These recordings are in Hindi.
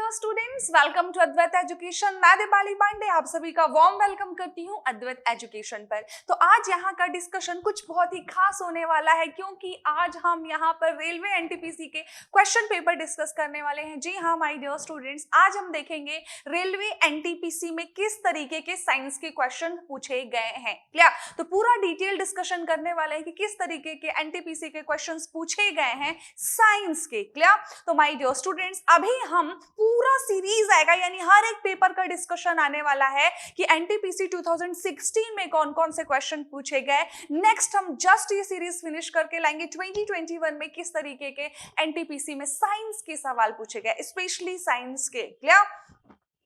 Dear students, welcome to Advait education. मैं दीपाली पांडे आप सभी का वार्म वेलकम करती हूँ अद्वैत एजुकेशन पर। तो आज यहाँ का डिस्कशन कुछ बहुत ही खास होने वाला है, क्योंकि आज हम यहाँ पर रेलवे एनटीपीसी के क्वेश्चन पेपर डिस्कस करने वाले हैं। जी हाँ माय डियर स्टूडेंट्स, आज हम देखेंगे रेलवे एनटीपीसी में किस तरीके के साइंस के क्वेश्चन पूछे गए हैं। क्लियर? तो पूरा डिटेल डिस्कशन करने वाले हैं कि किस तरीके के एनटीपीसी के क्वेश्चन पूछे गए हैं साइंस के। क्लियर? तो माय डियर स्टूडेंट्स, अभी हम पूरा सीरीज आएगा, यानी हर एक पेपर का डिस्कशन आने वाला है कि एनटीपीसी 2016 में कौन कौन से क्वेश्चन पूछे गए। नेक्स्ट हम जस्ट ये सीरीज फिनिश करके लाएंगे 2021 में किस तरीके के एनटीपीसी में साइंस के सवाल पूछे गए, स्पेशली साइंस के। क्लियर?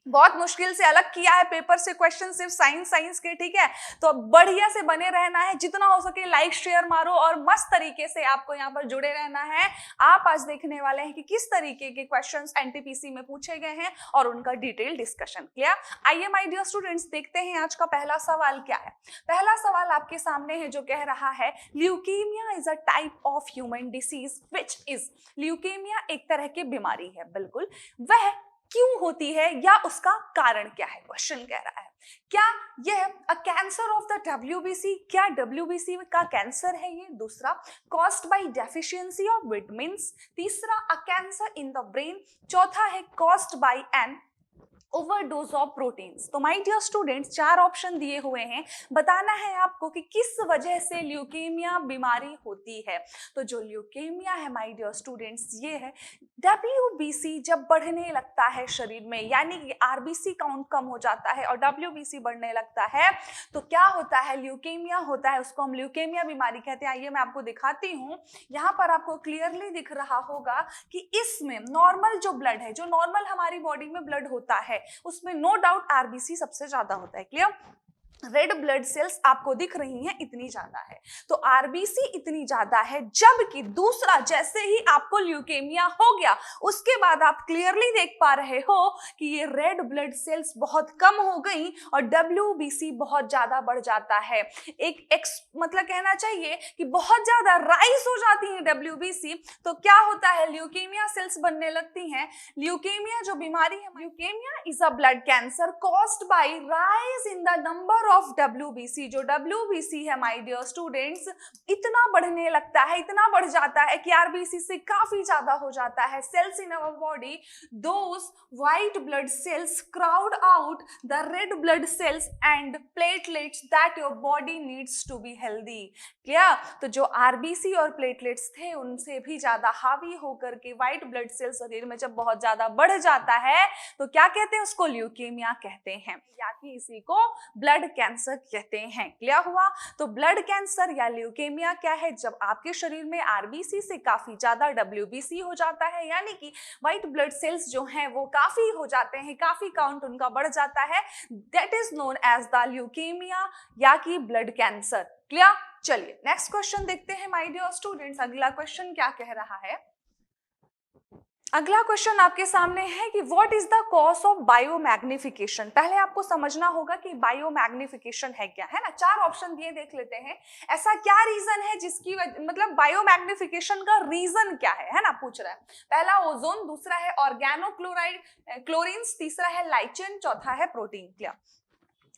बहुत मुश्किल से अलग किया है पेपर से क्वेश्चन सिर्फ साइंस के, ठीक है? तो बढ़िया से बने रहना है, जितना हो सके लाइक शेयर मारो और मस्त तरीके से आपको यहाँ पर जुड़े रहना है। आप आज देखने वाले हैं कि किस तरीके के क्वेश्चंस एनटीपीसी में पूछे गए हैं और उनका डिटेल डिस्कशन। क्लियर? आइए माय डियर स्टूडेंट्स, देखते हैं आज का पहला सवाल क्या है। पहला सवाल आपके सामने है जो कह रहा है leukaemia is a type of human disease which is. Leukaemia एक तरह की बीमारी है, बिल्कुल। वह क्यों होती है या उसका कारण क्या है, क्वेश्चन कह रहा है। क्या यह a cancer of the WBC, क्या डब्ल्यूबीसी का कैंसर है ये? दूसरा, caused by deficiency of vitamins. तीसरा, a cancer in the brain. चौथा है caused by an overdose of proteins. तो माय डियर स्टूडेंट्स, चार ऑप्शन दिए हुए हैं, बताना है आपको कि किस वजह से ल्यूकेमिया बीमारी होती है। तो जो ल्यूकेमिया है माय डियर स्टूडेंट्स, ये है डब्ल्यूबीसी जब बढ़ने लगता है शरीर में, यानी कि आरबीसी काउंट कम हो जाता है और डब्ल्यूबीसी बढ़ने लगता है, तो क्या होता है? ल्यूकेमिया होता है, उसको हम ल्यूकेमिया बीमारी कहते हैं। आइए मैं आपको दिखाती हूँ, यहाँ पर आपको क्लियरली दिख रहा होगा कि इसमें नॉर्मल जो ब्लड है, जो नॉर्मल हमारी बॉडी में ब्लड होता है, उसमें नो डाउट आरबीसी सबसे ज्यादा होता है। क्लियर? रेड ब्लड सेल्स आपको दिख रही हैं, इतनी ज्यादा है, तो आरबीसी इतनी ज्यादा है। जबकि दूसरा, जैसे ही आपको ल्यूकेमिया हो गया उसके बाद आप क्लियरली देख पा रहे हो कि ये रेड ब्लड सेल्स बहुत कम हो गई और डब्ल्यूबीसी बहुत ज्यादा बढ़ जाता है। मतलब कहना चाहिए कि बहुत ज्यादा राइज हो जाती है डब्ल्यूबीसी। तो क्या होता है? ल्यूकेमिया सेल्स बनने लगती हैं। ल्यूकेमिया जो बीमारी है, leukaemia is a blood cancer caused by rise in the number of WBC. जो डब्ल्यूबीसी है माय डियर स्टूडेंट्स, इतना बढ़ने लगता है, इतना बढ़ जाता है कि आरबीसी से काफी ज्यादा हो जाता है। Cells in our body, those white blood cells crowd out the red blood cells and platelets that your body needs to be healthy. Clear? तो जो आरबीसी और प्लेटलेट्स थे उनसे भी ज्यादा हावी होकर के व्हाइट ब्लड सेल शरीर में जब बहुत ज्यादा बढ़ जाता है तो क्या कहते हैं? उसको ल्यूकेमिया कहते हैं, या कि इसी को ब्लड कैंसर कहते हैं। क्लियर हुआ? तो ब्लड कैंसर या ल्यूकेमिया क्या है? जब आपके शरीर में आरबीसी से काफी ज्यादा डब्ल्यूबीसी हो जाता है, यानी कि व्हाइट ब्लड सेल्स जो हैं वो काफी हो जाते हैं, काफी काउंट उनका बढ़ जाता है, that is known as the leukaemia या कि ब्लड कैंसर। क्लियर? चलिए नेक्स्ट क्वेश्चन देखते हैं माय डियर स्टूडेंट्स। अगला क्वेश्चन क्या कह रहा है? अगला क्वेश्चन आपके सामने है कि what is the cause of biomagnification. पहले आपको समझना होगा कि बायोमैग्निफिकेशन है क्या, है ना? चार ऑप्शन दिए, देख लेते हैं। ऐसा क्या रीजन है जिसकी मतलब बायोमैग्निफिकेशन का रीजन क्या है ना? पूछ रहा है। पहला ओजोन, दूसरा है ऑर्गेनोक्लोराइड क्लोरीन्स, तीसरा है लाइचेन, चौथा है प्रोटीन। क्लियर?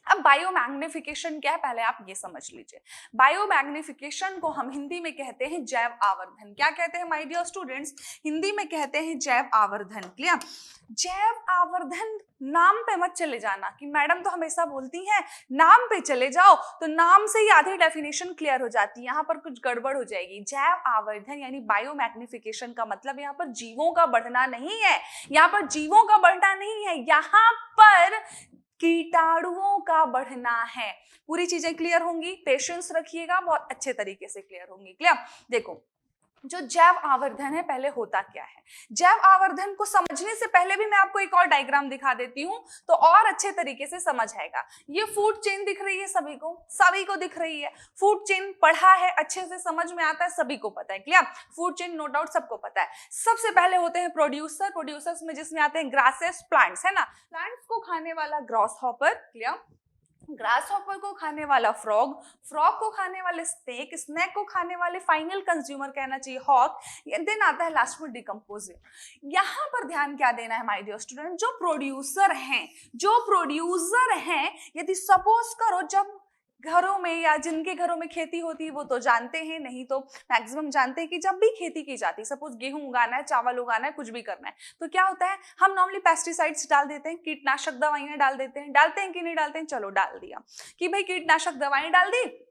अब बायोमैग्निफिकेशन क्या है पहले आप ये समझ लीजिए। बायोमैग्निफिकेशन को हम हिंदी में कहते हैं जैव आवर्धन। क्या कहते हैं माय डियर स्टूडेंट्स? हिंदी में कहते हैं जैव आवर्धन। क्लियर? जैव आवर्धन नाम पे मत चले जाना कि मैडम तो हमेशा बोलती हैं नाम पे चले जाओ, तो नाम से ही आधी डेफिनेशन क्लियर हो जाती है, यहाँ पर कुछ गड़बड़ हो जाएगी। जैव आवर्धन यानी बायोमैग्निफिकेशन का मतलब यहाँ पर जीवों का बढ़ना नहीं है, यहाँ पर जीवों का बढ़ना नहीं है, यहाँ पर कीटाणुओं का बढ़ना है। पूरी चीजें क्लियर होंगी, पेशेंस रखिएगा, बहुत अच्छे तरीके से क्लियर होंगी। क्लियर? देखो, जो जैव आवर्धन है पहले होता क्या है। जैव आवर्धन को समझने से पहले भी मैं आपको एक और डायग्राम दिखा देती हूं तो और अच्छे तरीके से समझ आएगा। ये फूड चेन दिख रही है सभी को दिख रही है। फूड चेन पढ़ा है, अच्छे से समझ में आता है, सभी को पता है। Clear? Food chain no doubt सबको पता है। सबसे पहले होते हैं प्रोड्यूसर्स में जिसमें आते हैं ग्रासेस, प्लांट्स, है ना? प्लांट्स को खाने वाला ग्रॉसहॉपर। क्लियर? ग्रास हॉपर को खाने वाला फ्रॉग, फ्रॉग को खाने वाले स्नेक, स्नेक को खाने वाले फाइनल कंज्यूमर कहना चाहिए हॉक, देन आता है लास्ट में डिकम्पोजर। यहाँ पर ध्यान क्या देना है माय डियर स्टूडेंट, जो प्रोड्यूसर हैं, यदि सपोज करो जब घरों में या जिनके घरों में खेती होती है वो तो जानते हैं, नहीं तो मैक्सिमम जानते हैं कि जब भी खेती की जाती है, सपोज गेहूं उगाना है, चावल उगाना है, कुछ भी करना है, तो क्या होता है, हम नॉर्मली पेस्टिसाइड्स डाल देते हैं, कीटनाशक दवाइयां डालते हैं कि नहीं डालते हैं, चलो डाल दिया कि भाई कीटनाशक दवाएं डाल दी,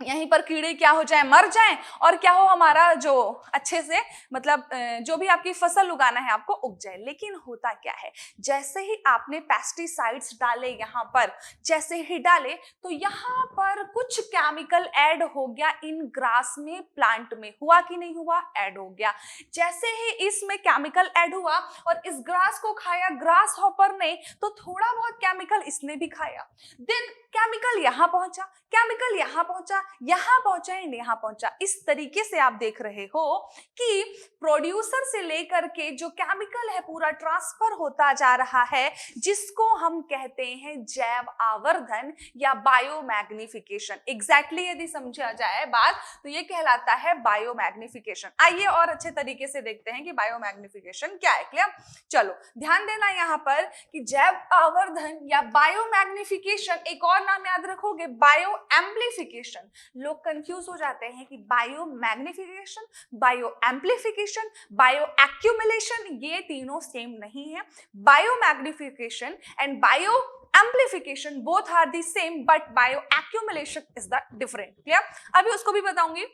यहीं पर कीड़े क्या हो जाए, मर जाएं, और क्या हो, हमारा जो अच्छे से मतलब जो भी आपकी फसल उगाना है आपको उग जाए। लेकिन होता क्या है, जैसे ही आपने पेस्टिसाइड्स डाले, यहाँ पर जैसे ही डाले तो यहाँ पर कुछ केमिकल ऐड हो गया इन ग्रास में, प्लांट में, हुआ कि नहीं हुआ, ऐड हो गया। जैसे ही इसमें केमिकल ऐड हुआ और इस ग्रास को खाया ग्रास हॉपर ने, तो थोड़ा बहुत केमिकल इसने भी खाया, देन केमिकल यहाँ पहुंचा, केमिकल यहाँ पहुंचा, यहाँ पहुंचा एंड यहाँ पहुंचा। इस तरीके से आप देख रहे हो कि प्रोड्यूसर से लेकर के जो केमिकल है पूरा ट्रांसफर होता जा रहा है, जिसको हम कहते हैं जैव आवर्धन या बायोमैग्निफिकेशन। एग्जैक्टली यदि समझा जाए बात तो ये कहलाता है बायोमैग्निफिकेशन। आइए और अच्छे तरीके से देखते हैं कि बायोमैग्निफिकेशन क्या है। क्लियर? चलो ध्यान देना यहाँ पर कि जैव आवर्धन या बायोमैग्निफिकेशन, एक और नाम याद रखोगे बायो एम्प्लीफिकेशन। लोग कंफ्यूज हो जाते हैं कि bio magnification, bio amplification, bio accumulation, ये तीनों सेम नहीं है। Bio magnification and bio amplification both are the same, but bio accumulation is the different. Clear? अभी उसको भी बताऊंगी।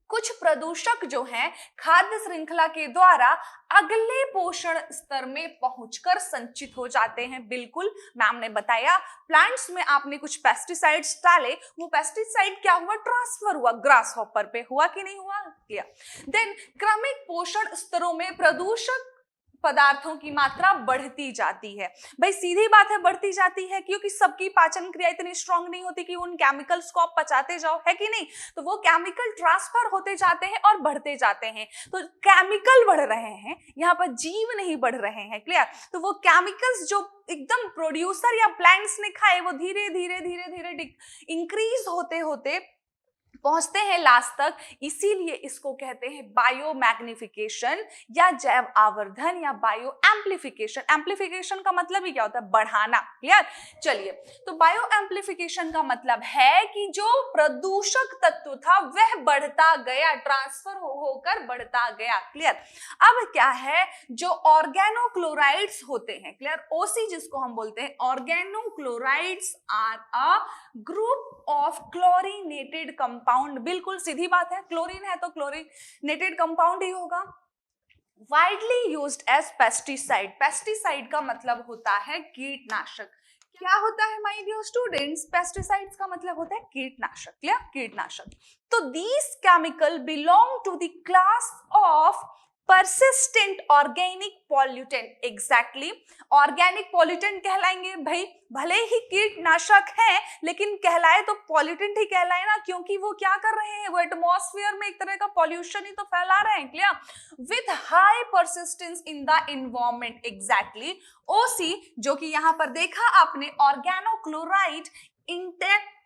कुछ प्रदूषक जो हैं खाद्य श्रृंखला के द्वारा अगले पोषण स्तर में पहुंचकर संचित हो जाते हैं। बिल्कुल, मैम ने बताया, प्लांट्स में आपने कुछ पेस्टिसाइड्स डाले, वो पेस्टिसाइड क्या हुआ, ट्रांसफर हुआ ग्रास हॉपर पे, हुआ कि नहीं हुआ? क्लियर? देन क्रमिक पोषण स्तरों में प्रदूषक पदार्थों की मात्रा बढ़ती जाती है। भाई सीधी बात है, बढ़ती जाती है, क्योंकि सबकी पाचन क्रिया इतनी स्ट्रांग नहीं होती कि उन केमिकल्स को आप पचाते जाओ, है कि नहीं? तो वो केमिकल ट्रांसफर होते जाते हैं और बढ़ते जाते हैं। तो केमिकल बढ़ रहे हैं, यहाँ पर जीव नहीं बढ़ रहे हैं। क्लियर? तो वो केमिकल्स जो एकदम प्रोड्यूसर या प्लांट्स ने खाए, वो धीरे धीरे धीरे धीरे इंक्रीज होते होते पहुंचते हैं लास्ट तक। इसीलिए इसको कहते हैं बायोमैग्निफिकेशन या जैव आवर्धन या बायो एम्प्लीफिकेशन। एम्प्लीफिकेशन का मतलब ही क्या होता है, बढ़ाना। क्लियर? चलिए, तो बायो एम्प्लीफिकेशन का मतलब है कि जो प्रदूषक तत्व था वह बढ़ता गया, ट्रांसफर होकर बढ़ता गया। क्लियर? अब क्या है, जो ऑर्गेनोक्लोराइड्स होते हैं, क्लियर, ओसी जिसको हम बोलते हैं, organochlorides are a group of chlorinated compound. बिल्कुल सीधी बात है, क्लोरीन है तो क्लोरीनेटेड कंपाउंड ही होगा। Widely used as pesticide. Pesticide का मतलब होता है कीटनाशक। क्या होता है माय डियर स्टूडेंट्स, पेस्टिसाइड्स का मतलब होता है कीटनाशक। क्लियर? कीटनाशक। तो these chemical belong to the class of persistent organic pollutant। Exactly, organic pollutant कहलाएंगे। भाई भले ही कीटनाशक है लेकिन कहलाए तो पॉल्यूटेंट ही कहलाए ना, क्योंकि वो क्या कर रहे हैं, वो एटमॉस्फेयर में एक तरह का पॉल्यूशन ही तो फैला रहे हैं। Clear? With high persistence in the environment. Exactly, ओसी जो कि यहां पर देखा आपने, ऑर्गेनोक्लोराइड इंटेक्ट,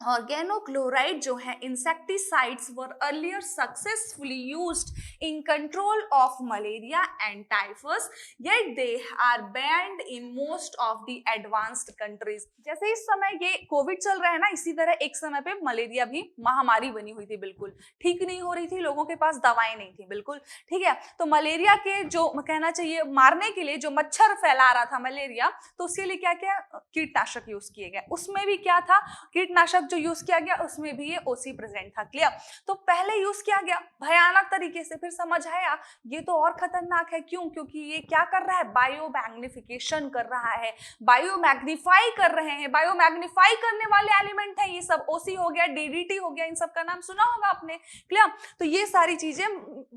ऑर्गेनोक्लोराइड जो है insecticides were earlier successfully used in control of malaria and typhus, yet they are banned in most of the advanced countries. जैसे इस समय ये कोविड चल रहा है ना, इसी तरह एक समय पे मलेरिया भी महामारी बनी हुई थी, बिल्कुल ठीक नहीं हो रही थी, लोगों के पास दवाएं नहीं थी। बिल्कुल ठीक है, तो मलेरिया के जो कहना चाहिए मारने के लिए जो मच्छर फैला रहा था मलेरिया, तो उसके लिए क्या क्या कीटनाशक यूज किए गए। उसमें भी क्या था, कीटनाशक जो यूज किया गया उसमें भी ये ओसी प्रेजेंट था। क्लियर? तो पहले यूज किया गया भयानक तरीके से, फिर समझ आया ये तो और खतरनाक है। क्यों? क्योंकि ये क्या कर रहा है, बायो मैग्निफिकेशन कर रहा है, बायो मैग्निफाई कर रहे हैं। बायो मैग्निफाई करने वाले एलिमेंट है ये सब, ओसी हो गया, डीडीटी हो गया, इन सब का नाम सुना होगा आपने। क्लियर? तो ये सारी चीजें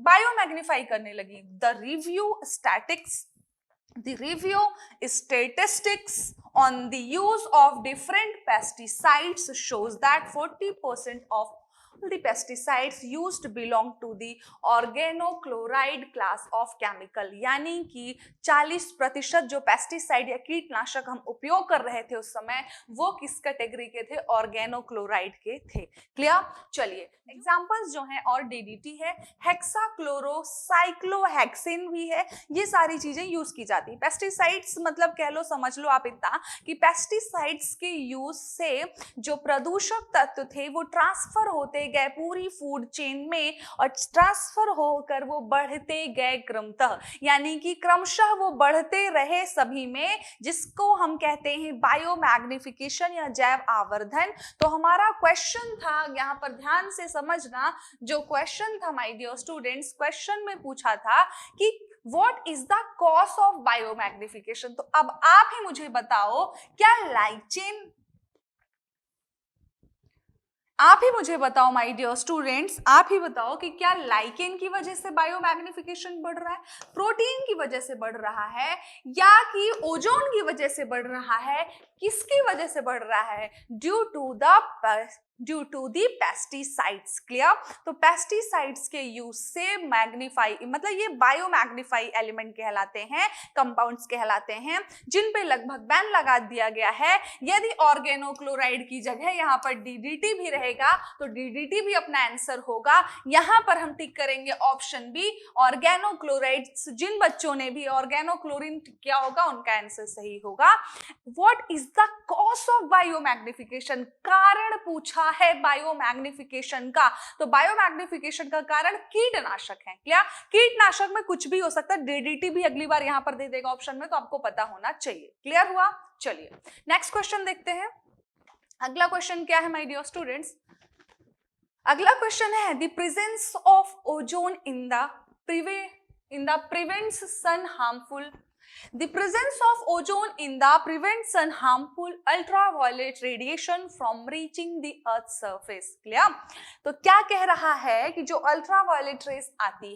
बायो मैग्निफाई करने लगी। The review statistics on the use of different pesticides shows that 40% of the pesticides used belong to the organochloride class of chemical, यानी कि 40% जो पेस्टिसाइड या कीटनाशक हम उपयोग कर रहे थे उस समय वो किस कैटेगरी के थे, ऑर्गेनोक्लोराइड के थे। क्लियर? चलिए एग्जांपल्स जो हैं, और डीडीटी है, हेक्साक्लोरोसाइक्लोहेक्सिन भी है, ये सारी चीजें यूज की जाती है। पेस्टिसाइड्स मतलब कह लो, समझ लो आप इतना कि पेस्टिसाइड्स के यूज से जो प्रदूषक तत्व थे वो ट्रांसफर होते गए पूरी फूड चेन में, और ट्रांसफर होकर वो बढ़ते गए क्रमतः, यानी कि क्रमशः वो बढ़ते रहे सभी में, जिसको हम कहते हैं बायोमैग्निफिकेशन या जैव आवर्धन। तो हमारा क्वेश्चन था, यहाँ पर ध्यान से समझना, जो क्वेश्चन था माय डियर स्टूडेंट्स, क्वेश्चन में पूछा था कि what is the cause of biomagnification. तो अब आप ही मुझे बताओ, क्या लाइक चेन, आप ही मुझे बताओ माय डियर स्टूडेंट्स, आप ही बताओ कि क्या लाइकेन की वजह से बायोमैग्निफिकेशन बढ़ रहा है, प्रोटीन की वजह से बढ़ रहा है, या कि ओजोन की वजह से बढ़ रहा है, किसकी वजह से बढ़ रहा है? Due to the pesticides. Clear? तो पेस्टिसाइड्स के यूज से मैग्नीफाई, मतलब ये बायो मैग्नीफाई एलिमेंट कहलाते हैं, कंपाउंड्स कहलाते हैं, जिन पे लगभग बैन लगा दिया गया है। यदि ऑर्गेनोक्लोराइड की जगह यहाँ पर डीडीटी भी रहेगा तो डीडीटी भी अपना आंसर होगा। यहाँ पर हम टिक करेंगे ऑप्शन बी, ऑर्गेनोक्लोराइड्स। जिन बच्चों ने भी ऑर्गेनोक्लोरिन किया होगा उनका आंसर सही होगा। What is the cause of biomagnification, कारण पूछा है बायोमैग्निफिकेशन का। तो बायोमैग्निफिकेशन का कारण कीटनाशक है। क्या? कीटनाशक में कुछ भी हो सकता है, डीडीटी भी अगली बार यहां पर दे देगा ऑप्शन में, तो आपको पता होना चाहिए। क्लियर हुआ? चलिए नेक्स्ट क्वेश्चन देखते हैं। अगला क्वेश्चन क्या है माय डियर स्टूडेंट्स? अगला क्वेश्चन है, the presence of ozone in the prevents sun harmful. The presence of ozone in the prevents sun harmful ultraviolet radiation from reaching the earth's surface. Clear? तो क्या कह रहा है कि जो अल्ट्रावायलेट रेस आती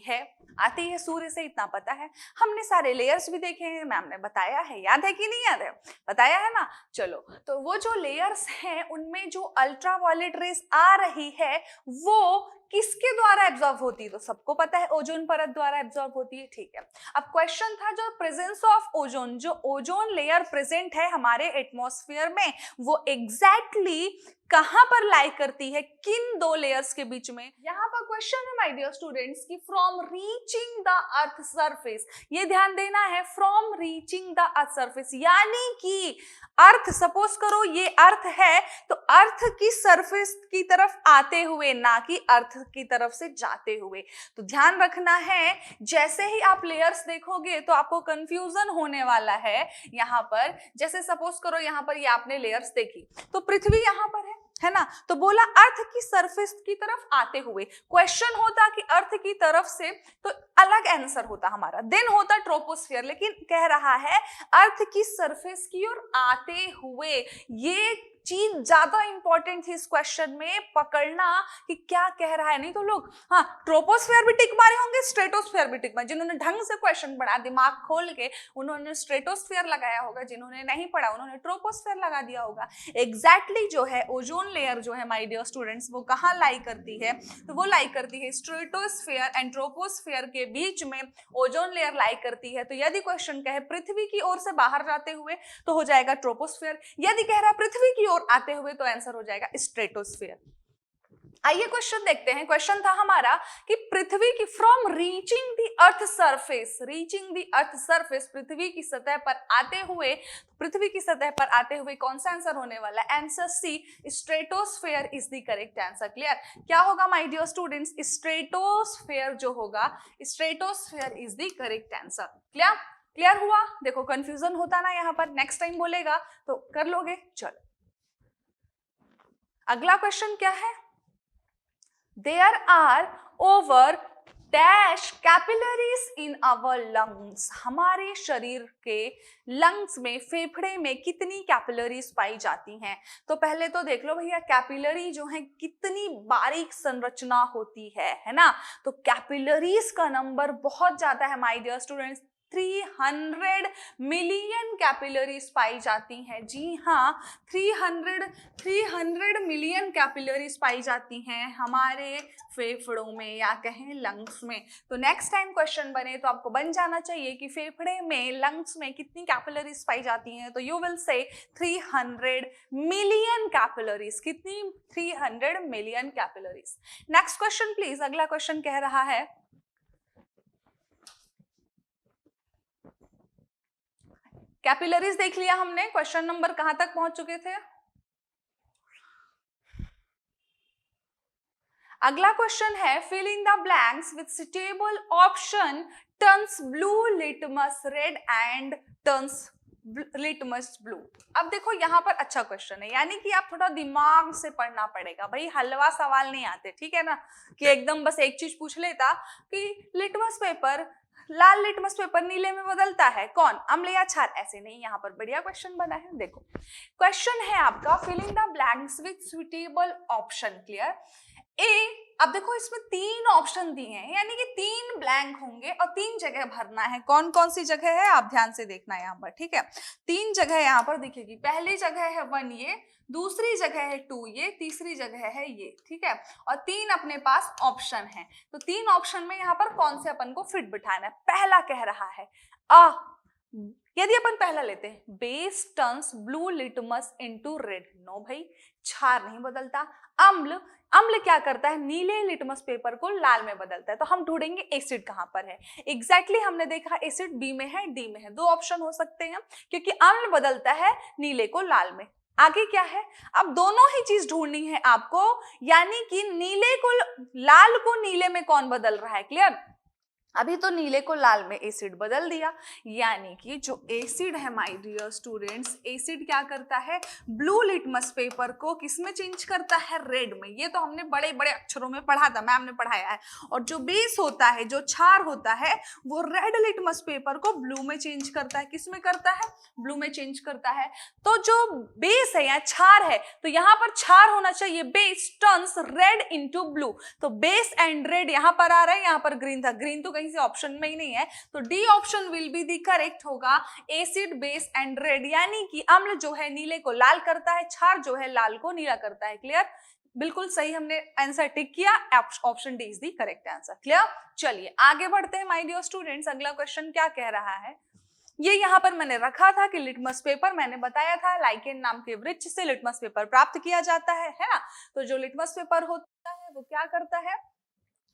है सूर्य से, इतना पता है। हमने सारे लेयर्स भी देखे हैं, मैम ने बताया है, याद है कि नहीं याद है? बताया है ना। चलो, तो वो जो लेयर्स हैं उनमें जो अल्ट्रावायलेट रेस आ रही है वो किसके द्वारा एब्जॉर्ब होती है? तो सबको पता है ओजोन परत द्वारा एब्जॉर्ब होती है। ठीक है, अब क्वेश्चन था जो प्रेजेंस ऑफ ओजोन, जो ओजोन लेयर प्रेजेंट है हमारे एटमॉस्फेयर में, वो एग्जैक्टली कहां पर लाई करती है, किन दो लेयर्स के बीच में? यहां पर क्वेश्चन है माय डियर स्टूडेंट्स कि from reaching the earth surface, ये ध्यान देना है, from reaching the earth surface, यानी कि अर्थ, सपोज करो ये अर्थ है, तो अर्थ की सरफेस की तरफ आते हुए, ना कि अर्थ की तरफ से जाते हुए। तो ध्यान रखना है, जैसे ही आप लेयर्स देखोगे तो आपको कंफ्यूजन होने वाला है। यहाँ पर जैसे सपोज करो, यहाँ पर ये आपने लेयर्स देखी, तो पृथ्वी यहाँ पर है ना, तो बोला अर्थ की सरफेस की तरफ आते हुए। क्वेश्चन होता कि अर्थ की तरफ से, तो अलग आंसर होता हमारा, देन होता ट्रोपोस्फियर, लेकिन कह रहा है अर्थ की सरफेस की ओर आते हुए। ये चीज ज्यादा इंपॉर्टेंट थी इस क्वेश्चन में, पकड़ना कि क्या कह रहा है। नहीं तो लोग हाँ ट्रोपोस्फेयर भी टिक मारे होंगे, स्ट्रेटोस्फेयर भी टिक मारे, जिन्होंने ढंग से क्वेश्चन पढ़ा, दिमाग खोल के, उन्होंने स्ट्रेटोस्फेयर लगाया होगा, जिन्होंने नहीं पढ़ा उन्होंने ट्रोपोस्फेयर लगा दिया होगा। एग्जैक्टली जो है ओजोन लेयर जो है माय डियर स्टूडेंट्स, वो कहाँ लाई करती है? तो वो लाई करती है स्ट्रेटोस्फेयर एंड ट्रोपोस्फेयर के बीच में ओजोन लेयर लाई करती है। तो यदि क्वेश्चन कहे पृथ्वी की ओर से बाहर जाते हुए तो हो जाएगा ट्रोपोस्फेयर, यदि कह रहा है पृथ्वी की ओर आते हुए तो आंसर हो जाएगा स्ट्रेटोस्फेयर। आइए क्वेश्चन देखते हैं। क्वेश्चन था हमारा कि पृथ्वी की from reaching the earth surface, reaching the earth surface, पृथ्वी की सतह पर आते हुए, पृथ्वी की सतह पर आते हुए कौन सा आंसर होने वाला है? Answer C, stratosphere is the correct answer. Clear? क्या होगा माय डियर स्टूडेंट्स? स्ट्रेटोस्फेयर जो होगा, stratosphere is the correct answer. Clear? Clear हुआ? देखो कंफ्यूजन होता ना यहाँ पर, नेक्स्ट टाइम बोलेगा तो कर लोगे। चलो अगला क्वेश्चन क्या है? There are over dash capillaries in our lungs. हमारे शरीर के लंग्स में, फेफड़े में कितनी कैपिलरीज पाई जाती हैं? तो पहले तो देख लो भैया, कैपिलरी जो है कितनी बारीक संरचना होती है ना। तो कैपिलरीज का नंबर बहुत ज्यादा है my dear students, 300 million capillaries पाई जाती हैं। जी हाँ, 300 मिलियन कैपिलरीज पाई जाती हैं हमारे फेफड़ों में या कहें लंग्स में। तो नेक्स्ट टाइम क्वेश्चन बने तो आपको बन जाना चाहिए कि फेफड़े में, लंग्स में कितनी कैपिलरीज पाई जाती हैं। तो you will say 300 million capillaries. कितनी? 300 million capillaries. Next question please. अगला क्वेश्चन कह रहा है, कैपिलरीज देख लिया हमने। क्वेश्चन नंबर कहां तक पहुंच चुके थे? अगला क्वेश्चन है, fill in the blanks with suitable option turns blue litmus red and turns litmus blue. अब देखो यहाँ पर अच्छा क्वेश्चन है, यानी कि आप थोड़ा दिमाग से पढ़ना पड़ेगा भाई, हलवा सवाल नहीं आते, ठीक है ना, कि एकदम बस एक चीज पूछ लेता कि लिटमस पेपर, लाल लिटमस पेपर नीले में बदलता है कौन, अम्ल या क्षार, ऐसे नहीं। यहाँ पर बढ़िया क्वेश्चन बना है। देखो क्वेश्चन है आपका, fill in the blanks with suitable option. Clear? ए, अब देखो इसमें 3 ऑप्शन दिए हैं, यानी कि 3 ब्लैंक होंगे और 3 जगह भरना है। कौन कौन सी जगह है आप ध्यान से देखना यहाँ पर, ठीक है। 3 जगह यहाँ पर दिखेगी। पहली जगह है 1 ये, दूसरी जगह है 2 ये, तीसरी जगह है ये, ठीक है। और 3 अपने पास ऑप्शन है। तो 3 ऑप्शन में यहाँ पर कौन से अपन को फिट बिठाना है? पहला कह रहा है यदि अपन पहला लेते हैं, base turns blue litmus into red. No भाई, क्षार नहीं बदलता। अम्ल, अम्ल क्या करता है? नीले लिटमस पेपर को लाल में बदलता है। तो हम ढूंढेंगे एसिड कहां पर है। एग्जैक्टली हमने देखा एसिड बी में है, डी में है। 2 ऑप्शन हो सकते हैं, क्योंकि अम्ल बदलता है नीले को लाल में। आगे क्या है? अब दोनों ही चीज ढूंढनी है आपको, यानी कि नीले को, लाल को नीले में कौन बदल रहा है। क्लियर? अभी तो नीले को लाल में एसिड बदल दिया, यानी कि जो एसिड है माय डियर स्टूडेंट्स, एसिड क्या करता है? ब्लू लिटमस पेपर को किसमें चेंज करता है? रेड में। ये तो हमने बड़े बड़े अक्षरों में पढ़ा था, मैम ने पढ़ाया है। और जो बेस होता है, जो क्षार होता है, वो रेड लिटमस पेपर को ब्लू में चेंज करता है। किसमें करता है? ब्लू में चेंज करता है। तो जो बेस है या क्षार है, तो यहाँ पर क्षार होना चाहिए, base turns red into blue. तो बेस एंड रेड यहाँ पर आ रहा है, यहाँ पर ग्रीन था, ग्रीन तो कहीं से ऑप्शन में ही नहीं है। तो D option will be the correct होगा, एसिड बेस एंड रेड, यानी कि अम्ल जो है नीले को लाल करता है, क्षार जो है लाल को नीला करता है। क्लियर? बिल्कुल सही, हमने आंसर टिक किया। Option D is the correct answer. Clear? चलिए आगे बढ़ते हैं माय डियर स्टूडेंट्स। अगला क्वेश्चन क्या कह रहा है? ये यहाँ पर मैंने रखा था कि लिटमस पेपर, मैंने बताया था लाइकेन नाम के वृक्ष से लिटमस पेपर प्राप्त किया जाता है ना। तो जो लिटमस पेपर होता है वो क्या करता है?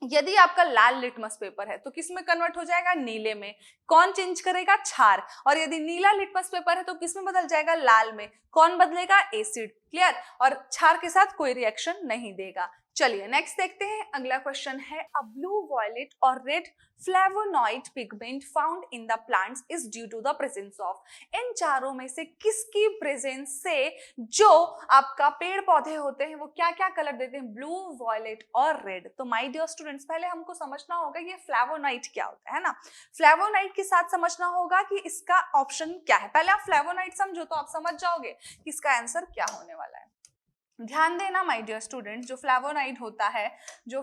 यदि आपका लाल लिटमस पेपर है तो किस में कन्वर्ट हो जाएगा? नीले में। कौन चेंज करेगा? क्षार। और यदि नीला लिटमस पेपर है तो किस में बदल जाएगा? लाल में। कौन बदलेगा? एसिड। क्लियर? और क्षार के साथ कोई रिएक्शन नहीं देगा। चलिए नेक्स्ट देखते हैं। अगला क्वेश्चन है, अ ब्लू, वायलेट और red flavonoid pigment found in the plants is due to the presence of. इन चारों में से किसकी प्रेजेंस से जो आपका पेड़ पौधे होते हैं वो क्या क्या कलर देते हैं? ब्लू, वायलेट और रेड। तो माय डियर स्टूडेंट्स, पहले हमको समझना होगा ये फ्लेवोनॉइड क्या होता है ना। फ्लेवोनॉइड के साथ समझना होगा कि इसका ऑप्शन क्या है। पहले आप फ्लेवोनॉइड समझो तो आप समझ जाओगे कि इसका आंसर क्या होने वाला है। ध्यान देना माय डियर स्टूडेंट, जो फ्लेवोनाइड होता है, तो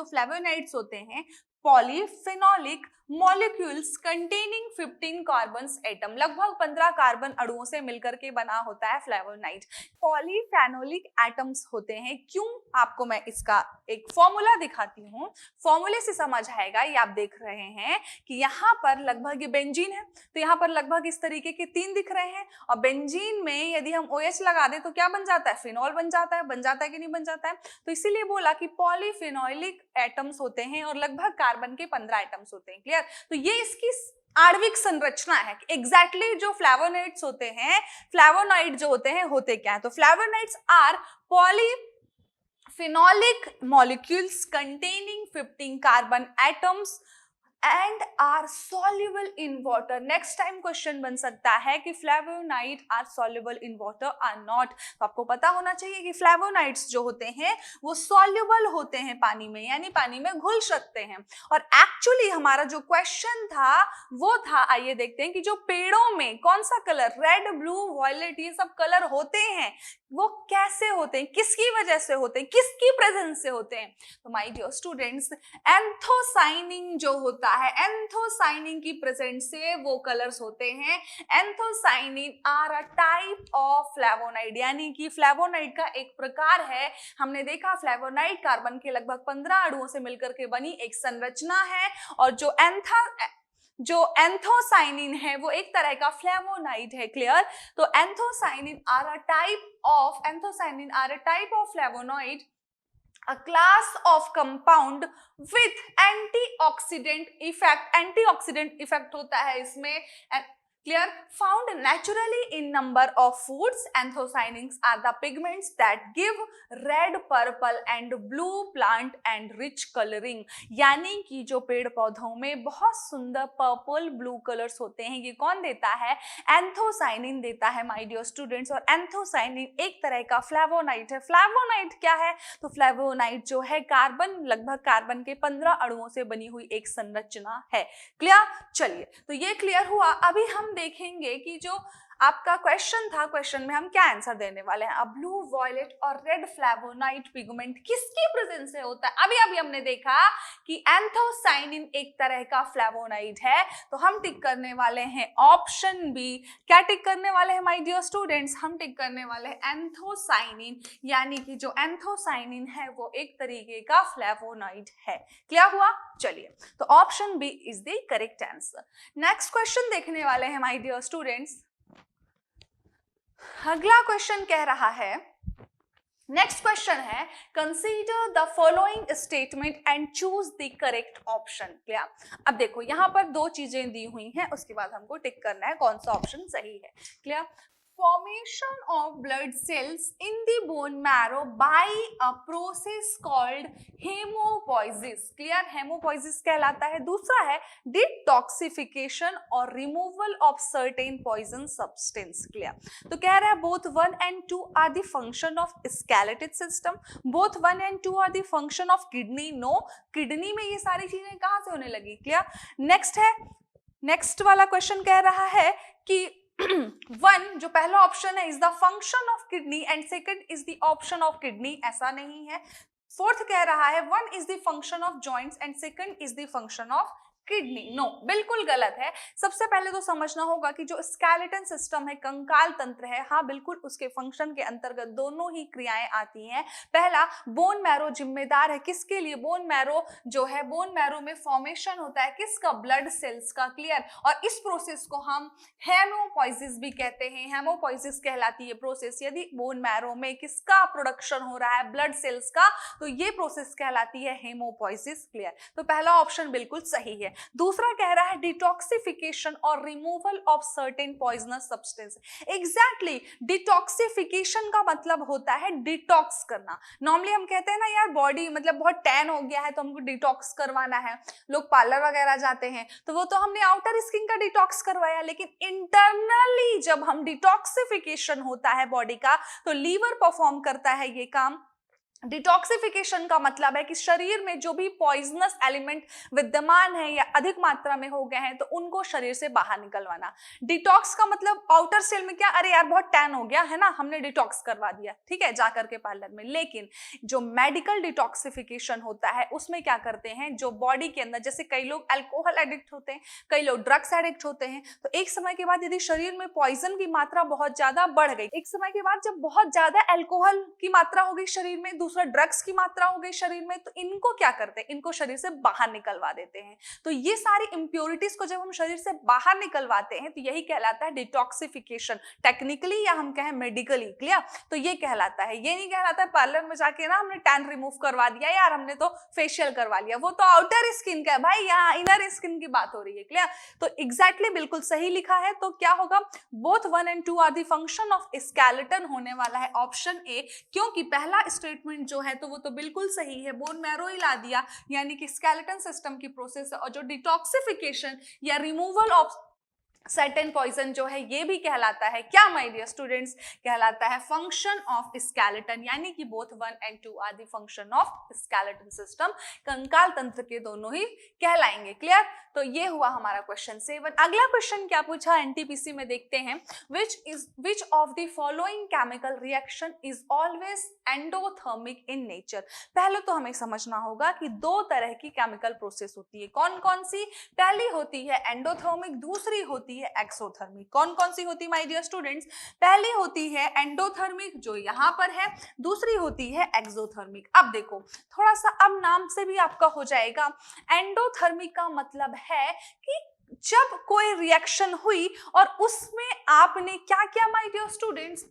फ्लेवोनाइड्स होते हैं polyphenolic molecules containing 15 carbon atom. लगभग 15 कार्बन अणुओं से मिलकर के बना होता है फ्लेवोनाइड। पॉलीफेनोलिक एटम्स होते हैं। क्यों? आपको मैं इसका एक फॉर्मूला दिखाती हूँ, फॉर्मूले से समझ आएगा। ये आप देख रहे हैं कि यहाँ पर लगभग ये बेंजीन है, तो यहाँ पर लगभग इस तरीके के 3 दिख रहे हैं। और बेंजीन में यदि हम OH लगा दें तो क्या बन जाता है? फिनॉल बन जाता है। बन जाता है कि नहीं बन जाता है? तो इसीलिए बोला कि पॉलीफेनोलिक एटम्स होते हैं और लगभग कार्बन के 15 एटम्स होते हैं। क्लियर? तो ये इसकी आणविक संरचना है। एग्जैक्टली जो फ्लेवोनॉइड्स होते हैं, फ्लेवोनॉइड जो होते हैं होते क्या है? तो flavonoids are polyphenolic molecules containing 15 carbon atoms and are soluble in water. Next time question बन सकता है कि flavonoid are soluble in water or not। तो आपको पता होना चाहिए कि फ्लेवोनाइड्स जो होते हैं वो soluble होते हैं पानी में, यानी पानी में घुल सकते हैं। और एक्चुअली हमारा जो क्वेश्चन था वो था, आइए देखते हैं कि जो पेड़ों में कौन सा कलर, रेड, ब्लू, वायलेट, ये सब कलर होते हैं वो कैसे होते हैं, किसकी वजह से होते हैं, किसकी प्रेजेंस से होते हैं। तो माय डियर स्टूडेंट्स, एंथोसाइनिन जो होता होता है? एंथोसाइनिन की प्रेजेंस से वो कलर्स होते हैं। Anthocyanin are a type of flavonoid, यानी कि फ्लेवोनाइड का एक प्रकार है। हमने देखा फ्लेवोनाइड कार्बन के लगभग 15 अणुओं से मिलकर के बनी एक संरचना है, और जो एंथोसाइनिन है वो एक तरह का फ्लेवोनाइड है। क्लियर? तो anthocyanin are a type of flavonoid, a class of compound with antioxidant effect। Antioxidant effect होता है इसमें। Clear? Found naturally in number of foods. Anthocyanins are the pigments that give red, purple and blue plant and rich coloring। यानी कि जो पेड़ पौधों में बहुत सुंदर पर्पल ब्लू कलर्स होते हैं, ये कौन देता है? एंथोसाइनिन देता है माय डियर स्टूडेंट्स। और एंथोसाइनिन एक तरह का फ्लेवोनाइड है। फ्लेवोनाइड क्या है? तो फ्लेवोनाइड जो है लगभग कार्बन के 15 अणुओं से बनी हुई एक संरचना है। क्लियर? चलिए, तो ये क्लियर हुआ। अभी हम देखेंगे कि जो आपका क्वेश्चन था, क्वेश्चन में हम क्या आंसर देने वाले हैं। अब ब्लू, वॉयलेट और रेड फ्लेवोनाइड पिगमेंट किसकी प्रेजेंस से होता है? अभी हमने देखा कि एंथोसाइनिन एक तरह का फ्लेवोनाइड है, तो हम टिक करने वाले हैं ऑप्शन बी। क्या टिक करने वाले हैं माय डियर स्टूडेंट्स? हम टिक करने वाले हैं एंथोसाइनिन, यानी कि जो एंथोसाइनिन है वो एक तरीके का फ्लेवोनाइड है। क्लियर हुआ? चलिए, तो option B is the correct answer. Next question देखने वाले हैं माय डियर स्टूडेंट्स। अगला क्वेश्चन कह रहा है, नेक्स्ट क्वेश्चन है, consider the following statement and choose the correct option. Clear? अब देखो यहां पर दो चीजें दी हुई हैं, उसके बाद हमको टिक करना है कौन सा ऑप्शन सही है। Clear? Formation of blood cells in the bone marrow by a process called hemopoiesis। Clear? Hemopoiesis कहलाता है। दूसरा है डिटॉक्सिफिकेशन और removal of certain poison substance. Clear? तो कह रहा है both 1 and 2 are the function of skeletal system. Both 1 and 2 are the function of kidney. No, kidney में ये सारी चीजें कहां से होने लगी? क्लियर? नेक्स्ट वाला क्वेश्चन कह रहा है कि 1 जो पहला ऑप्शन है is the function of kidney and second is the option of kidney. ऐसा नहीं है। फोर्थ कह रहा है 1 is the function of joints and second is the function of kidney. No, बिल्कुल गलत है। सबसे पहले तो समझना होगा कि जो स्केलेटन सिस्टम है, कंकाल तंत्र है, हाँ बिल्कुल उसके फंक्शन के अंतर्गत दोनों ही क्रियाएं आती हैं। पहला, बोन मैरो जिम्मेदार है किसके लिए? बोन मैरो जो है, बोन मैरो में फॉर्मेशन होता है किसका? ब्लड सेल्स का। क्लियर? और इस प्रोसेस को हम हेमोपोइसिस भी कहते हैं। हेमोपोइसिस कहलाती है प्रोसेस। यदि बोन मैरो में किसका प्रोडक्शन हो रहा है? ब्लड सेल्स का, तो ये प्रोसेस कहलाती है हेमोपोइसिस। क्लियर? तो पहला ऑप्शन बिल्कुल सही है। दूसरा कह रहा है डिटॉक्सिफिकेशन और removal of certain poisonous substance. Exactly, detoxification का मतलब होता है डिटॉक्स करना। नॉर्मली हम कहते हैं ना यार बॉडी मतलब बहुत टैन हो गया है तो हमको डिटॉक्स करवाना है। लोग पार्लर वगैरह जाते हैं तो वो तो हमने आउटर स्किन का डिटॉक्स करवाया, लेकिन इंटरनली जब हम डिटॉक्सिफिकेशन होता है बॉडी का तो लीवर परफॉर्म करता है ये काम। डिटॉक्सिफिकेशन का मतलब है कि शरीर में जो भी पॉइजनस एलिमेंट विद्यमान है या अधिक मात्रा में हो गए हैं तो उनको शरीर से बाहर निकलवाना। डिटॉक्स का मतलब आउटर सेल में क्या, अरे यार बहुत टैन हो गया है ना, हमने डिटॉक्स करवा दिया, ठीक है, जाकर के पार्लर में। लेकिन जो मेडिकल डिटॉक्सिफिकेशन होता है उसमें क्या करते हैं, जो बॉडी के अंदर, जैसे कई लोग अल्कोहल एडिक्ट होते हैं, कई लोग ड्रग्स एडिक्ट होते हैं, तो एक समय के बाद यदि शरीर में पॉइजन की मात्रा बहुत ज्यादा बढ़ गई, एक समय के बाद जब बहुत ज्यादा अल्कोहल की मात्रा हो गई शरीर में, दूसरा ड्रग्स की मात्रा हो गई शरीर में, तो इनको क्या करते हैं, इनको शरीर से बाहर निकलवा देते हैं। तो ये सारी इंप्योरिटीज को जब हम शरीर से बाहर निकलवाते हैं तो यही कहलाता है डिटॉक्सिफिकेशन, टेक्निकली या हम कहें मेडिकली। क्लियर? तो ये कहलाता है। ये नहीं कहलाता है पार्लर में जाके ना हमने टैन रिमूव करवा दिया यार, हमने तो फेशियल करवा लिया, वो तो आउटर स्किन का है भाई, यहाँ इनर स्किन की बात हो रही है। क्लियर? तो एग्जैक्टली बिल्कुल सही लिखा है। तो क्या होगा, both 1 and 2 are the function of skeleton होने वाला है ऑप्शन ए, क्योंकि पहला स्टेटमेंट जो है तो वो तो बिल्कुल सही है, बोन मैरो ही ला दिया, यानी कि स्केलेटन सिस्टम की प्रोसेस है। और जो डिटॉक्सिफिकेशन या रिमूवल ऑफ सर्टेन पॉइजन जो है ये भी कहलाता है क्या माय डियर स्टूडेंट्स, कहलाता है फंक्शन ऑफ स्केलेटन, यानी कि both 1 and 2 are the function of skeleton system, कंकाल तंत्र के दोनों ही कहलाएंगे। क्लियर? तो ये हुआ हमारा क्वेश्चन 7। अगला क्वेश्चन क्या पूछा एनटीपीसी में, देखते हैं। Which of the following chemical reaction is always endothermic in nature. पहले तो हमें समझना होगा कि दो तरह की केमिकल प्रोसेस होती है। कौन कौन सी? पहली होती है एंडोथर्मिक, दूसरी होती है एक्सोथर्मिक। कौन कौन सी होती माय डियर स्टूडेंट्स? पहली होती है एंडोथर्मिक जो यहाँ पर है, दूसरी होती है एक्सोथर्मिक। अब देखो थोड़ा सा, अब नाम से भी आपका हो जाएगा। एंडोथर्मिक का मतलब है कि जब कोई रिएक्शन हुई और उसमें आपने क्या किया माय डियर स्टूडेंट्स,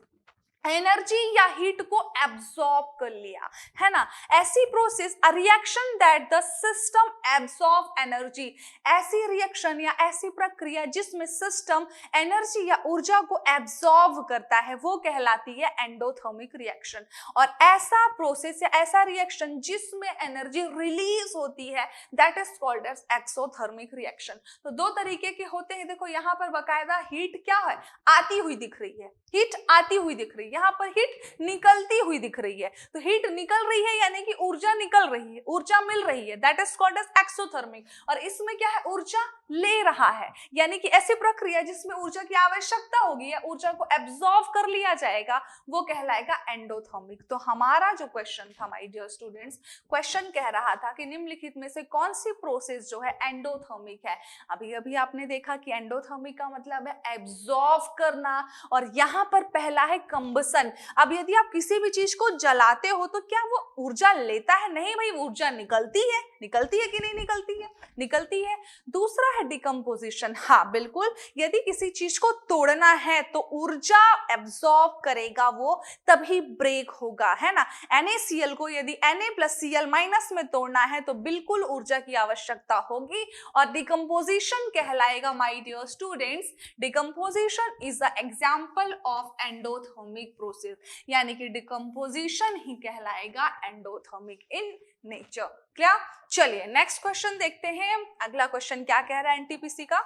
एनर्जी या हीट को एब्सॉर्ब कर लिया, है ना। ऐसी process, a reaction that the system absorb energy, ऐसी रिएक्शन या ऐसी प्रक्रिया जिसमें सिस्टम एनर्जी या ऊर्जा को एब्सॉर्ब करता है, वो कहलाती है एंडोथर्मिक रिएक्शन। और ऐसा प्रोसेस या ऐसा रिएक्शन जिसमें एनर्जी रिलीज होती है, that is called as exothermic reaction. तो दो तरीके के होते हैं। देखो यहाँ पर बकायदा हीट क्या है, आती हुई दिख रही है, हीट आती हुई दिख रही है, यहाँ पर हीट निकलती हुई दिख रही है। तो हीट निकल रही है यानी कि ऊर्जा निकल रही है, ऊर्जा मिल रही है, that is called as exothermic. और इसमें क्या है, ऊर्जा ले रहा है, यानी कि ऐसी प्रक्रिया जिसमें ऊर्जा की आवश्यकता होगी या ऊर्जा को एब्सॉर्ब कर लिया जाएगा, वो कहलाएगा एंडोथर्मिक। तो हमारा जो क्वेश्चन था माय डियर स्टूडेंट्स, क्वेश्चन कह रहा था कि निम्नलिखित में से कौन सी प्रोसेस जो है एंडोथर्मिक है। अभी अभी आपने देखा कि एंडोथर्मिक का मतलब है एब्सॉर्ब करना, और यहाँ पर पहला है कंबसन। अब यदि आप किसी भी चीज को जलाते हो तो क्या वो ऊर्जा लेता है? नहीं भाई, ऊर्जा निकलती है, निकलती है कि नहीं निकलती है? निकलती है। दूसरा है डिकम्पोजिशन। हाँ बिल्कुल, यदि किसी चीज को तोड़ना है तो ऊर्जा एब्सॉर्ब करेगा वो, तभी ब्रेक होगा, है ना। NaCl को यदि Na+Cl- में तोड़ना है तो बिल्कुल ऊर्जा की आवश्यकता होगी, और डिकम्पोजिशन कहलाएगा my dear students, decomposition is the example of endothermic process, यानी कि डिकम्पोजिशन ही कहलाएगा एंडोथर्मिक इन नेचर। क्या? चलिए नेक्स्ट क्वेश्चन देखते हैं। अगला क्वेश्चन क्या कह रहा है एनटीपीसी का,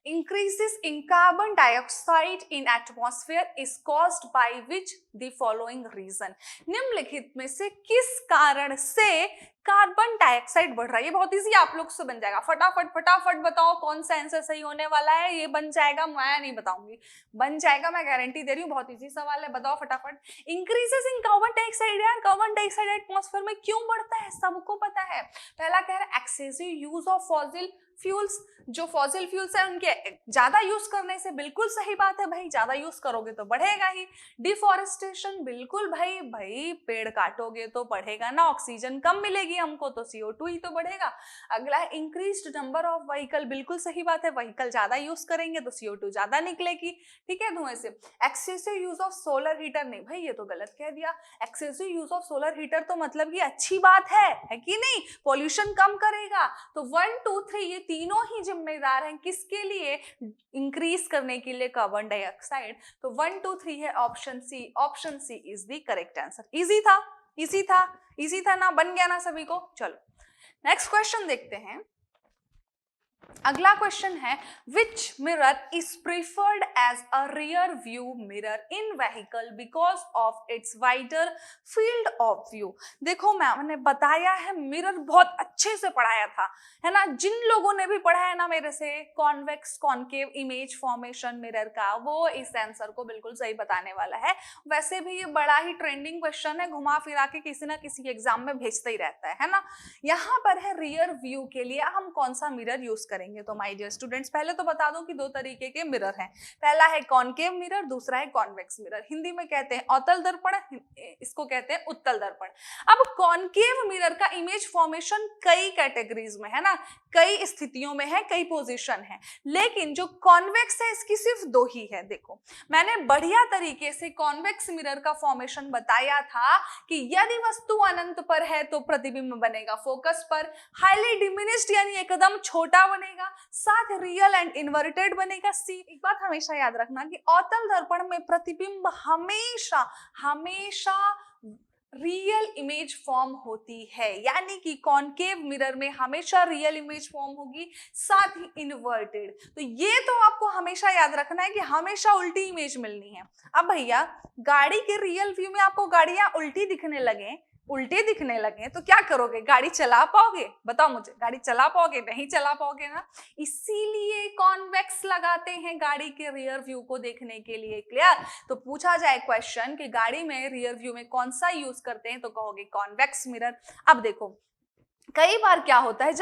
increases in carbon dioxide in atmosphere is caused by which the following reason। निम्नलिखित में से किस कारण से कार्बन डाइऑक्साइड बढ़ रहा है? ये बहुत इजी आप लोग से बन जाएगा, फटाफट फटाफट बताओ कौन सा आंसर सही होने वाला है। ये बन जाएगा, मैं नहीं बताऊंगी, बन जाएगा, मैं गारंटी दे रही हूँ। बहुत इजी सवाल है, बताओ फटाफट। इंक्रीजेस इन कार्बन डाइऑक्साइड, यार कार्बन डाइऑक्साइड एटमॉस्फेयर में क्यों बढ़ता है? सबको पता है। पहला कह रहा है excessive use of fossil fuels, जो फॉसिल फ्यूल्स है उनके ज्यादा यूज करने से, बिल्कुल सही बात है भाई, ज्यादा यूज करोगे तो बढ़ेगा ही। डिफॉरेस्टेशन, बिल्कुल भाई, पेड़ काटोगे तो बढ़ेगा ना, ऑक्सीजन कम मिलेगी हमको तो CO2 ही तो बढ़ेगा। अगला है इंक्रीज्ड नंबर ऑफ व्हीकल, बिल्कुल सही बात है, व्हीकल ज्यादा यूज करेंगे तो CO2 ज्यादा निकलेगी, ठीक है, धुएं से। Excessive use of solar heater, नहीं भाई ये तो गलत कह दिया। Excessive use of solar heater तो मतलब ये अच्छी बात है कि नहीं, पॉल्यूशन कम करेगा। तो 1 2 3 ये तीनों ही जिम्मेदार हैं किसके लिए, इंक्रीज करने के लिए कार्बन डाइऑक्साइड। तो 1 2 3 है option C, option C is the correct answer. Easy था, इजी था, इजी था ना, बन गया ना सभी को। चलो नेक्स्ट क्वेश्चन देखते हैं। अगला क्वेश्चन है which mirror is preferred as a rear view mirror in vehicle because of its wider field of view. देखो मैंने बताया है, मिरर बहुत अच्छे से पढ़ाया था, है ना। जिन लोगों ने भी पढ़ा है ना मेरे से convex concave image formation mirror का, वो इस आंसर को बिल्कुल सही बताने वाला है। वैसे भी ये बड़ा ही ट्रेंडिंग क्वेश्चन है, घुमा फिरा के किसी ना किसी एग्जाम में भेजता ही रहता है ना। यहाँ पर है रियर व्यू के लिए हम कौन सा मिरर यूज करेंगे। तो माय डियर स्टूडेंट्स पहले तो बता दूं कि दो तरीके के मिरर हैं। पहला है कॉनकेव मिरर, दूसरा है कॉन्वेक्स मिरर। हिंदी में कहते हैं अवतल दर्पण, इसको कहते हैं उत्तल दर्पण। अब कॉनकेव मिरर का इमेज फॉर्मेशन कई कैटेगरीज में है ना, कई स्थितियों में है, कई पोजीशन है, लेकिन जो कॉन्वेक्स है इसकी सिर्फ दो ही है। देखो मैंने बढ़िया तरीके से कॉन्वेक्स मिरर का फॉर्मेशन बताया था कि यदि वस्तु अनंत पर है तो प्रतिबिंब बनेगा फोकस पर, हाईली डिमिनिश्ड यानी एकदम छोटा बनेगा, साथ रियल एंड इन्वर्टेड बनेगा सी। एक बात हमेशा याद रखना कि अवतल दर्पण में प्रतिबिंब हमेशा हमेशा रियल इमेज फॉर्म होती है, यानी कि कॉनकेव मिरर में हमेशा रियल इमेज फॉर्म होगी, साथ ही इन्वर्टेड। तो ये तो आपको हमेशा याद रखना है कि हमेशा उल्टी इमेज मिलनी है। अब भैया गाड़ी के रियल व्यू में आपको गाड़ियां उल्टे दिखने लगे तो क्या करोगे? गाड़ी चला पाओगे? बताओ मुझे, गाड़ी चला पाओगे? नहीं चला पाओगे ना। इसीलिए कॉन्वेक्स लगाते हैं गाड़ी के रियर व्यू को देखने के लिए। क्लियर? तो पूछा जाए क्वेश्चन कि गाड़ी में रियर व्यू में कौन सा यूज करते हैं, तो कहोगे कॉन्वेक्स मिरर। अब देखो कई बार क्या होता है,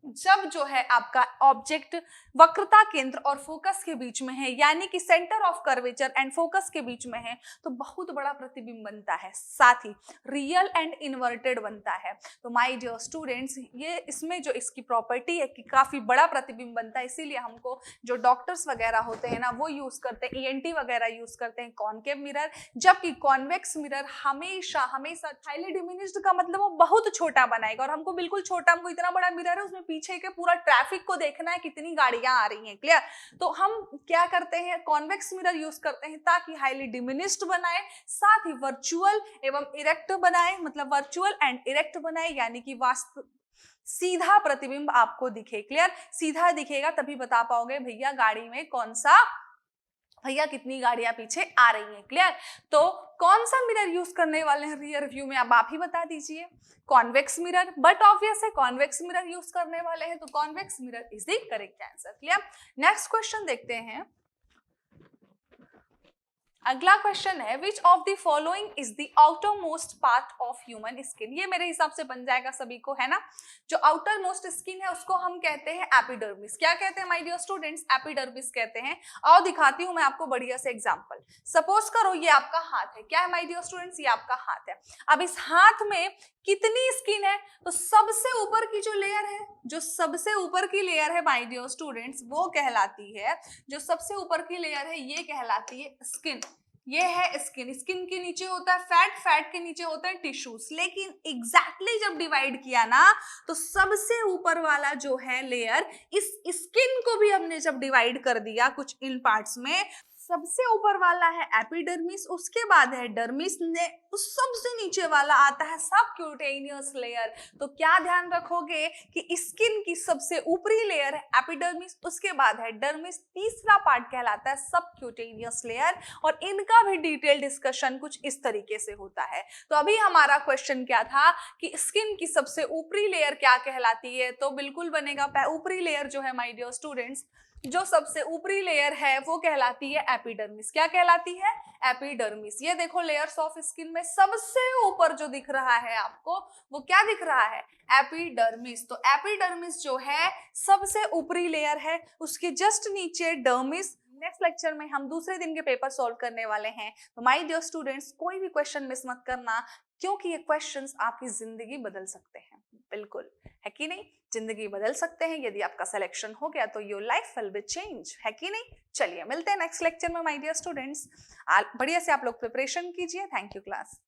जब जो है आपका ऑब्जेक्ट वक्रता केंद्र और फोकस के बीच में है, यानी कि centre of curvature and focus के बीच में है, तो बहुत बड़ा प्रतिबिंब बनता है, साथ ही रियल एंड इन्वर्टेड बनता है। तो माय डियर स्टूडेंट्स, ये इसमें जो इसकी प्रॉपर्टी है कि काफी बड़ा प्रतिबिंब बनता है, इसीलिए हमको जो डॉक्टर्स वगैरह होते हैं ना, वो यूज करते हैं, ENT वगैरह यूज करते हैं कॉनकेव मिरर। जबकि कॉन्वेक्स मिरर हमेशा हाईली डिमिनिश्ड का मतलब वो बहुत छोटा बनाएगा, और हमको बिल्कुल छोटा, हमको इतना बड़ा मिरर है उसमें पीछे के पूरा ट्रैफिक को देखना है, कितनी गाड़ियां आ रही हैं। क्लियर? तो हम क्या करते हैं, कॉन्वेक्स मिरर यूज करते हैं ताकि हाईली डिमिनिश्ड बनाए, साथ ही वर्चुअल एवं इरेक्ट बनाए, मतलब वर्चुअल एंड इरेक्ट बनाए, यानी कि वास्तव सीधा प्रतिबिंब आपको दिखे। क्लियर? सीधा दिखेगा तभी बता पाओगे भैया गाड़ी में कौन सा, भैया कितनी गाड़ियां पीछे आ रही हैं। क्लियर? तो कौन सा मिरर यूज करने वाले हैं रियर व्यू में, अब आप ही बता दीजिए। कॉन्वेक्स मिरर, बट ऑब्वियस है कॉन्वेक्स मिरर यूज करने वाले हैं, तो convex mirror is the correct answer. Clear? Next question देखते हैं। अगला क्वेश्चन है, which of the following is the outer most part of human skin. ये मेरे हिसाब से बन जाएगा सभी को, है ना। जो आउटर मोस्ट स्किन है उसको हम कहते हैं एपिडर्मिस। क्या कहते हैं माय डियर स्टूडेंट्स? एपिडर्मिस कहते हैं। आओ दिखाती हूं मैं आपको बढ़िया से एग्जांपल। सपोज करो ये आपका हाथ है। क्या है माय डियर स्टूडेंट्स? ये आपका हाथ है। अब इस हाथ में कितनी स्किन है? तो सबसे ऊपर की जो लेयर है, जो सबसे ऊपर की लेयर है माय डियर स्टूडेंट्स, वो कहलाती है, जो सबसे ऊपर की लेयर है ये कहलाती है स्किन। ये है स्किन। स्किन के नीचे होता है फैट, फैट के नीचे होता है टिश्यूज। लेकिन एग्जैक्टली जब डिवाइड किया ना, तो सबसे ऊपर वाला जो है लेयर, इस स्किन को भी हमने जब डिवाइड कर दिया कुछ इन पार्ट्स में, सबसे ऊपर वाला है एपिडर्मिस, उसके बाद है डर्मिस, ने उस सबसे नीचे वाला आता है सबक्यूटेनियस लेयर। तो क्या ध्यान रखोगे कि स्किन की सबसे ऊपरी लेयर है एपिडर्मिस, उसके बाद है डर्मिस, तीसरा पार्ट कहलाता है सबक्यूटेनियस लेयर। और इनका भी डिटेल डिस्कशन कुछ इस तरीके से होता है। तो अभी हमारा क्वेश्चन क्या था कि स्किन की सबसे ऊपरी लेयर क्या कहलाती है, तो बिल्कुल बनेगा ऊपरी लेयर जो है माय डियर स्टूडेंट्स, जो सबसे ऊपरी लेयर है वो कहलाती है एपिडर्मिस। क्या कहलाती है? एपिडर्मिस। ये देखो लेयर्स ऑफ स्किन में सबसे ऊपर जो दिख रहा है आपको, वो क्या दिख रहा है? एपिडर्मिस। तो एपिडर्मिस जो है सबसे ऊपरी लेयर है, उसके जस्ट नीचे डर्मिस। नेक्स्ट लेक्चर में हम दूसरे दिन के पेपर सॉल्व करने वाले हैं। तो माय डियर स्टूडेंट्स, कोई भी क्वेश्चन मिस मत करना, क्योंकि ये क्वेश्चंस आपकी जिंदगी बदल सकते हैं। बिल्कुल, है कि नहीं? जिंदगी बदल सकते हैं। यदि आपका सिलेक्शन हो गया तो your life will be change, है कि नहीं? चलिए मिलते हैं नेक्स्ट लेक्चर में माय डियर स्टूडेंट्स। बढ़िया से आप लोग प्रिपरेशन कीजिए। Thank you class.